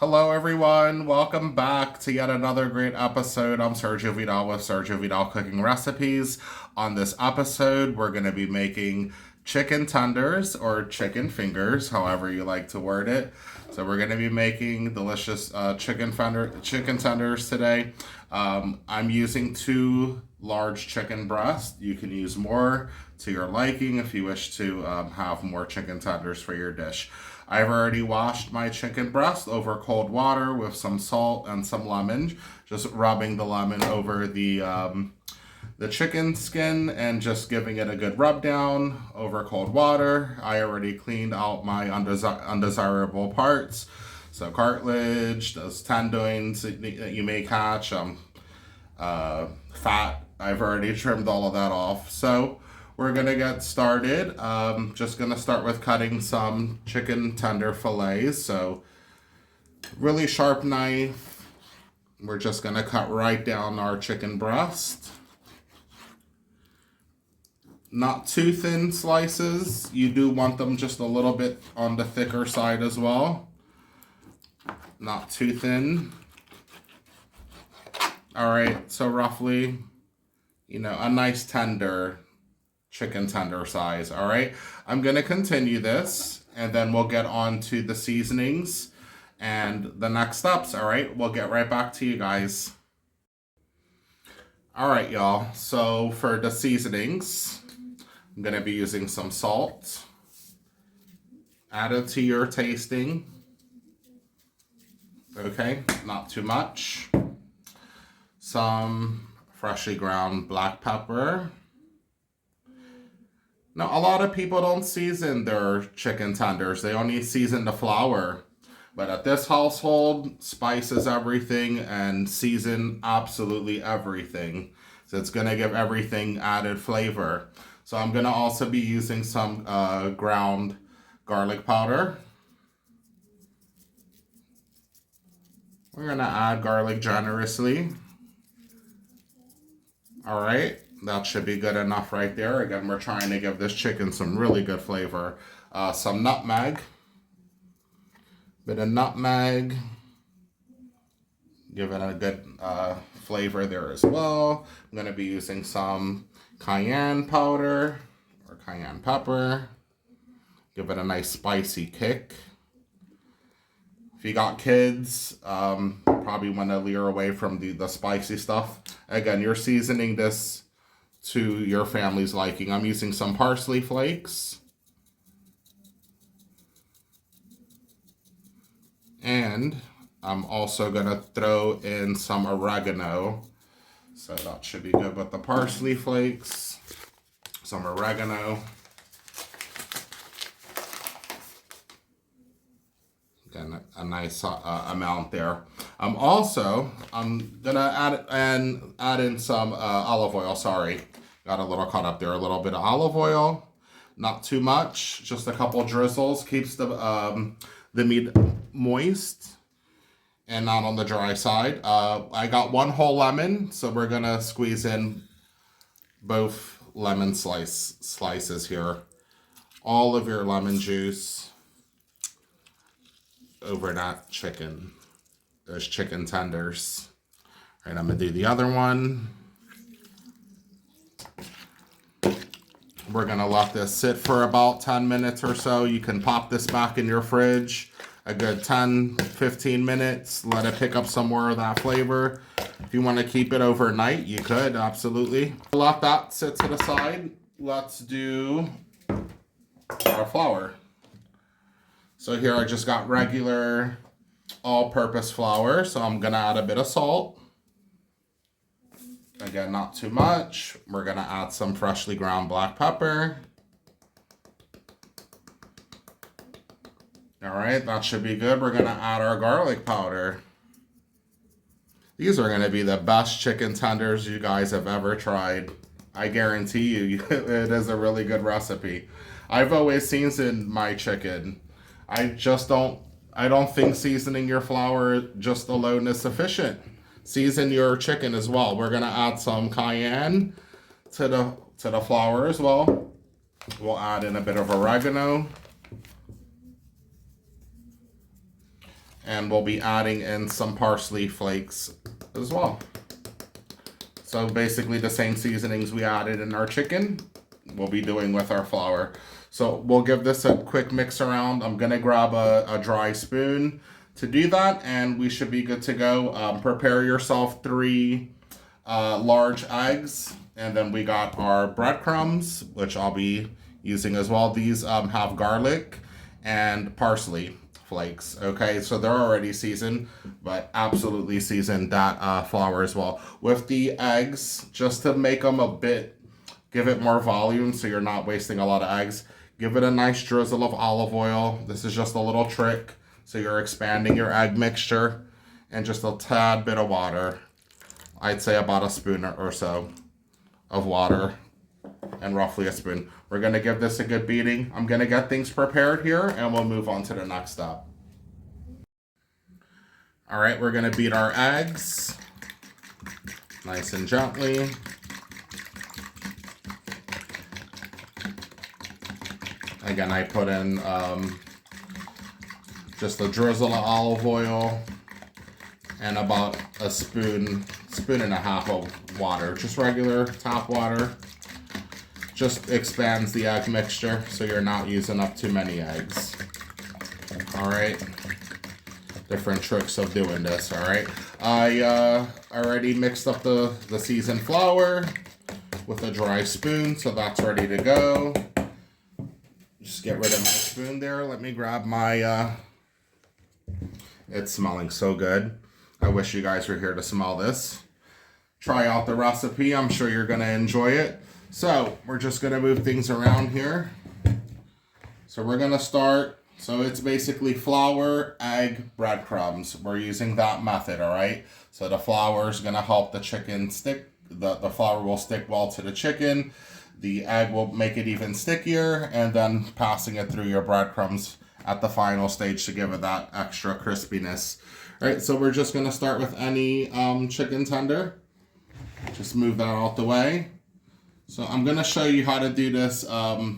Hello, everyone. Welcome back to yet another great episode. I'm Sergio Vidal with Sergio Vidal Cooking Recipes. On this episode, we're going to be making chicken tenders or chicken fingers, however you like to word it. So we're going to be making delicious chicken tenders today. I'm using 2 large chicken breasts. You can use more to your liking if you wish to have more chicken tenders for your dish. I've already washed my chicken breast over cold water with some salt and some lemon, just rubbing the lemon over the chicken skin and just giving it a good rub down over cold water. I already cleaned out my undesirable parts, so cartilage, those tendons that you may catch, fat. I've already trimmed all of that off. So we're gonna get started. Just gonna start with cutting some chicken tender fillets. So really sharp knife. We're just gonna cut right down our chicken breast. Not too thin slices. You do want them just a little bit on the thicker side as well. Not too thin. All right, so roughly, a nice tender chicken tender size. All right, I'm gonna continue this and then we'll get on to the seasonings and the next steps. All right, we'll get right back to you guys. All right, y'all, so for the seasonings, I'm gonna be using some salt. Add it to your tasting. Okay, not too much. Some freshly ground black pepper. Now, a lot of people don't season their chicken tenders. They only season the flour. But at this household, spice is everything and season absolutely everything. So it's going to give everything added flavor. So I'm going to also be using some ground garlic powder. We're going to add garlic generously. All right, that should be good enough right there. Again, we're trying to give this chicken some really good flavor. Some nutmeg. Bit of nutmeg. Give it a good flavor there as well. I'm going to be using some cayenne powder or cayenne pepper. Give it a nice spicy kick. If you got kids, probably want to lure away from the spicy stuff. Again, you're seasoning this to your family's liking. I'm using some parsley flakes. And I'm also going to throw in some oregano. So that should be good with the parsley flakes. Some oregano. Again, a nice amount there. I'm gonna add in some olive oil. Sorry, got a little caught up there. A little bit of olive oil, not too much, just a couple drizzles. Keeps the meat moist and not on the dry side. I got 1 whole lemon, so we're gonna squeeze in both lemon slices here. All of your lemon juice over that chicken, those chicken tenders. All right, I'm gonna do the other one. We're gonna let this sit for about 10 minutes or so. You can pop this back in your fridge a good 10-15 minutes. Let it pick up some more of that flavor. If you want to keep it overnight, you could, absolutely. Let that sit to the side. Let's do our flour. So here I just got regular all-purpose flour, so I'm gonna add a bit of salt. Again, not too much. We're gonna add some freshly ground black pepper. All right, that should be good. We're gonna add our garlic powder. These are gonna be the best chicken tenders you guys have ever tried. I guarantee you, it is a really good recipe. I've always seasoned my chicken. I don't think seasoning your flour just alone is sufficient. Season your chicken as well. We're gonna add some cayenne to the flour as well. We'll add in a bit of oregano. And we'll be adding in some parsley flakes as well. So basically the same seasonings we added in our chicken, we'll be doing with our flour. So we'll give this a quick mix around. I'm gonna grab a dry spoon to do that, and we should be good to go. Prepare yourself 3 large eggs, and then we got our breadcrumbs, which I'll be using as well. These have garlic and parsley flakes. Okay, so they're already seasoned, but absolutely season that flour as well. With the eggs, just to make them a bit, give it more volume so you're not wasting a lot of eggs, give it a nice drizzle of olive oil. This is just a little trick. So you're expanding your egg mixture, and just a tad bit of water. I'd say about a spoon or so of water, and roughly a spoon. We're gonna give this a good beating. I'm gonna get things prepared here, and we'll move on to the next step. All right, we're gonna beat our eggs nice and gently. Again, I put in just a drizzle of olive oil and about a spoon and a half of water, just regular tap water. Just expands the egg mixture so you're not using up too many eggs. All right, different tricks of doing this. All right, I already mixed up the seasoned flour with a dry spoon, so that's ready to go. Just get rid of my spoon there. Let me grab my, it's smelling so good. I wish you guys were here to smell this. Try out the recipe. I'm sure you're gonna enjoy it. So we're just gonna move things around here. So we're gonna start, so it's basically flour, egg, breadcrumbs. We're using that method, all right? So the flour is gonna help the chicken stick, the flour will stick well to the chicken. The egg will make it even stickier, and then passing it through your breadcrumbs at the final stage to give it that extra crispiness. All right, so we're just gonna start with any chicken tender. Just move that out the way. So I'm gonna show you how to do this the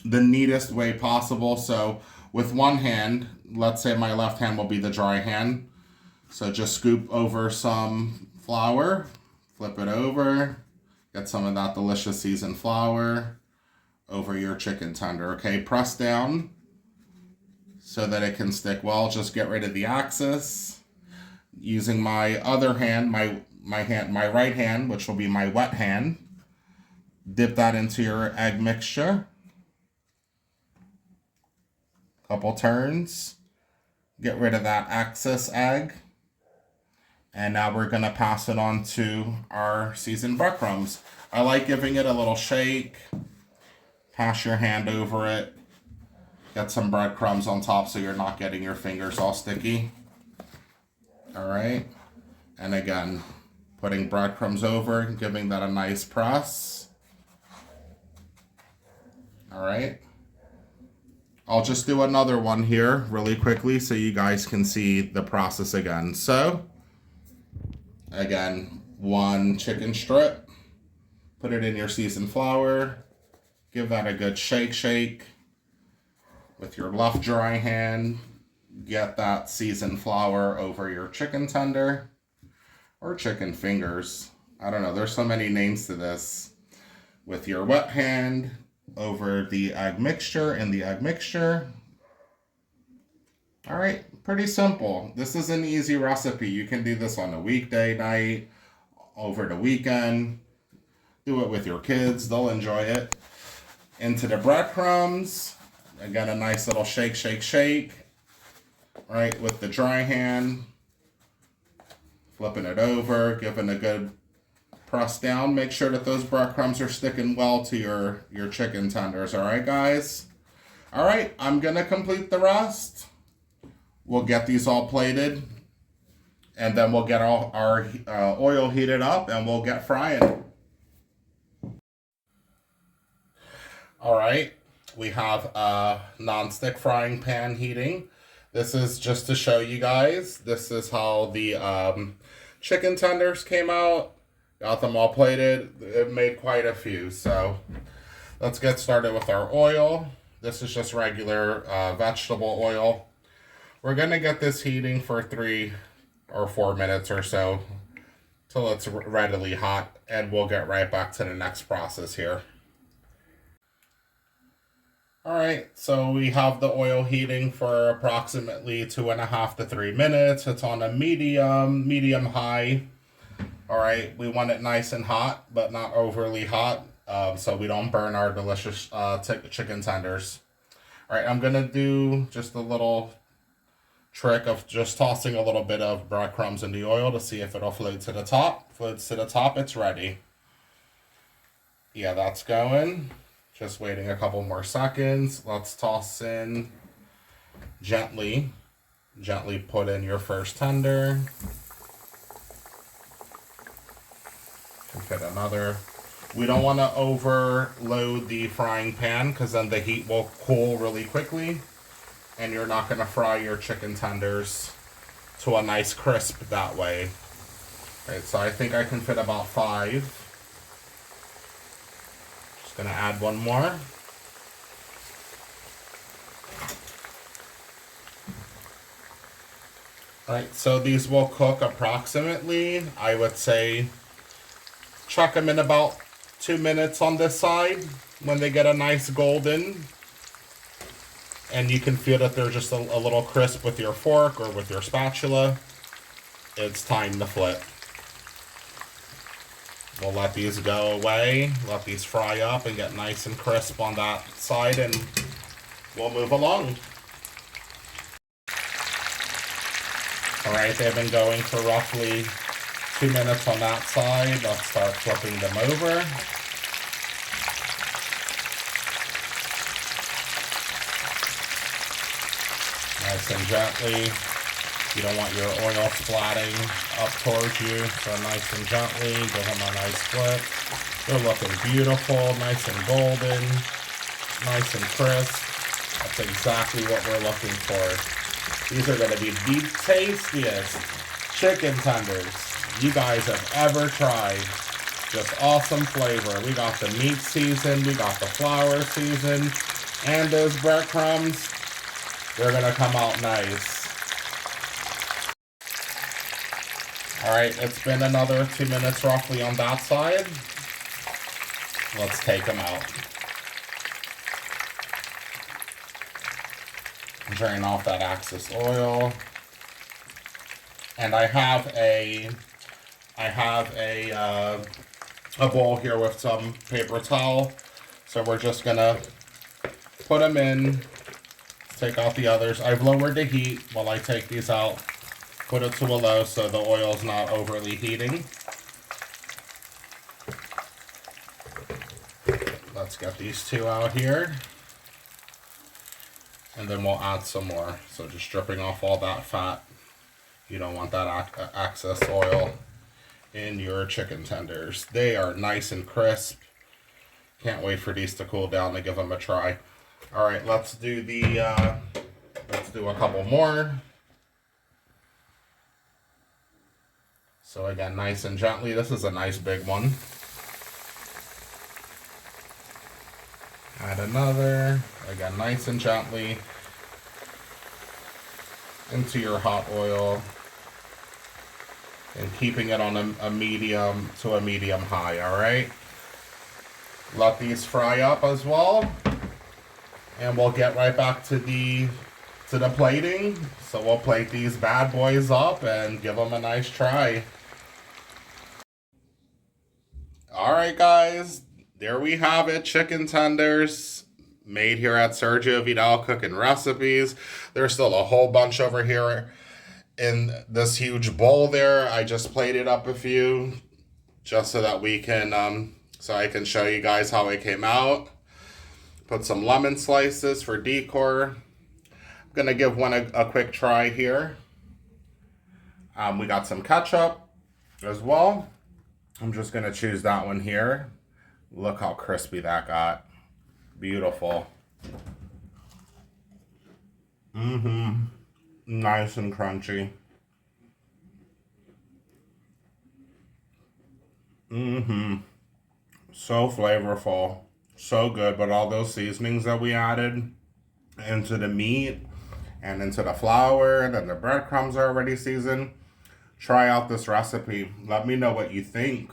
neatest way possible. So with one hand, let's say my left hand will be the dry hand. So just scoop over some flour, flip it over, get some of that delicious seasoned flour over your chicken tender, okay? Press down so that it can stick well. Just get rid of the excess. Using my other hand, my right hand, which will be my wet hand, dip that into your egg mixture. Couple turns. Get rid of that excess egg. And now we're gonna pass it on to our seasoned breadcrumbs. I like giving it a little shake. Pass your hand over it. Get some breadcrumbs on top so you're not getting your fingers all sticky. All right. And again, putting breadcrumbs over, giving that a nice press. All right. I'll just do another one here really quickly so you guys can see the process again. So, again, one chicken strip, put it in your seasoned flour, give that a good shake. With your left dry hand, get that seasoned flour over your chicken tender or chicken fingers. I don't know, there's so many names to this. With your wet hand, over the egg mixture and the egg mixture. All right, pretty simple. This is an easy recipe. You can do this on a weekday night, over the weekend. Do it with your kids, they'll enjoy it. Into the breadcrumbs. Again, a nice little shake. Right, with the dry hand. Flipping it over, giving a good press down. Make sure that those breadcrumbs are sticking well to your chicken tenders. All right, guys? All right, I'm going to complete the rest. We'll get these all plated. And then we'll get all our oil heated up and we'll get frying. All right, we have a non-stick frying pan heating. This is just to show you guys. This is how the chicken tenders came out. Got them all plated. It made quite a few. So let's get started with our oil. This is just regular vegetable oil. We're going to get this heating for 3 or 4 minutes or so till it's readily hot, and we'll get right back to the next process here. Alright, so we have the oil heating for approximately 2.5 to 3 minutes. It's on a medium high. Alright, we want it nice and hot, but not overly hot, so we don't burn our delicious chicken tenders. Alright, I'm going to do just a little trick of just tossing a little bit of breadcrumbs in the oil to see if it'll float to the top. Floats to the top, it's ready. Yeah, that's going. Just waiting a couple more seconds. Let's toss in gently put in your first tender. Fit another. We don't want to overload the frying pan because then the heat will cool really quickly and you're not going to fry your chicken tenders to a nice crisp that way. Right, so I think I can fit about 5. Just going to add one more. Alright, so these will cook approximately, I would say, chuck them in about 2 minutes on this side when they get a nice golden. And you can feel that they're just a little crisp with your fork or with your spatula. It's time to flip. We'll let these go away, let these fry up and get nice and crisp on that side, and we'll move along. Alright, they've been going for roughly 2 minutes on that side. Let's start flipping them over. Nice and gently. You don't want your oil splatting up towards you, so nice and gently. Give them a nice flip. They're looking beautiful, nice and golden, nice and crisp. That's exactly what we're looking for. These are going to be the tastiest chicken tenders you guys have ever tried. Just awesome flavor. We got the meat seasoned, we got the flour seasoned, and those breadcrumbs, they're gonna come out nice. Alright, it's been another 2 minutes roughly on that side. Let's take them out. Drain off that excess oil. And I have a bowl here with some paper towel. So we're just gonna put them in, take out the others. I've lowered the heat while I take these out. Put it to a low so the oil's not overly heating. Let's get these 2 out here. And then we'll add some more. So just stripping off all that fat. You don't want that excess oil in your chicken tenders. They are nice and crisp. Can't wait for these to cool down and give them a try. All right, let's do a couple more. So again, nice and gently. This is a nice big one. Add another. Again, nice and gently into your hot oil. And keeping it on a medium to a medium high, alright? Let these fry up as well. And we'll get right back to the plating. So we'll plate these bad boys up and give them a nice try. Alright guys, there we have it, chicken tenders. Made here at Sergio Vidal Cooking Recipes. There's still a whole bunch over here in this huge bowl there. I just plated up a few just so that we can so I can show you guys how it came out. Put some lemon slices for decor. I'm gonna give one a quick try here. We got some ketchup as well. I'm just gonna choose that one here. Look how crispy that got. Beautiful. Nice and crunchy. So flavorful. So good. But all those seasonings that we added into the meat and into the flour, and then the breadcrumbs are already seasoned. Try out this recipe. Let me know what you think.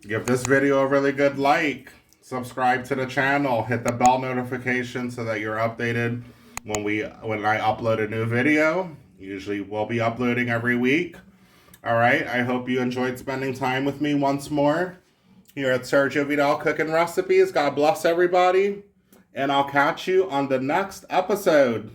Give this video a really good like. Subscribe to the channel. Hit the bell notification so that you're updated when I upload a new video. Usually we'll be uploading every week. All right. I hope you enjoyed spending time with me once more here at Sergio Vidal Cooking Recipes. God bless everybody. And I'll catch you on the next episode.